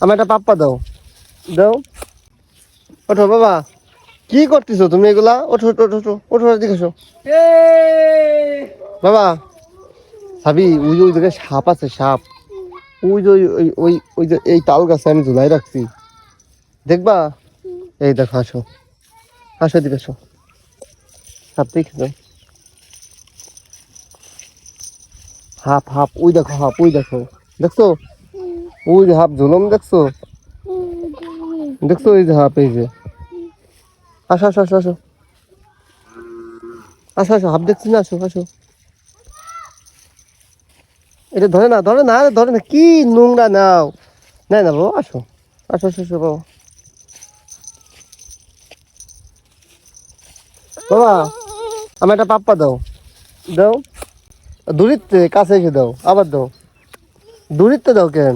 আমার একটা পাপ্পা দাও। দাও। ওঠো বাবা। কি করতেছো তুমি এগুলা? ওঠো ওঠো ওঠো ওঠো ওঠো, এদিকে এসো। বাবা সাবি, ওই যে ওই জায়গায় সাপ আছে, সাপ। ওই যে ওই ওই ওই ওই যে এই তাল গাছে আমি ঝুলাই রাখছি, দেখবা? এই দেখো, আসো আসো, এদিকে এসো। সাপ দেখছো? হাপ হাপ, ওই দেখো হাপ, ওই দেখো। দেখছো? ওই যে হাপ ঝুলন দেখছো? দেখছো? এই যে হাপ, এই যে। আসো আসো আসো আসো আসো আসো, হাপ দেখছি না, আসো আসো। এটা ধরে না, ধরে না, আরে ধরে না, কি নোংরা নাও। নাই না বাবা, আসো আসো আসো আসো বাবা। বাবা আমার একটা পাপ্পা দাও। দাও। দূরিতে কাছে এসে দাও, আবার দাও। দূরিতে দাও কেন?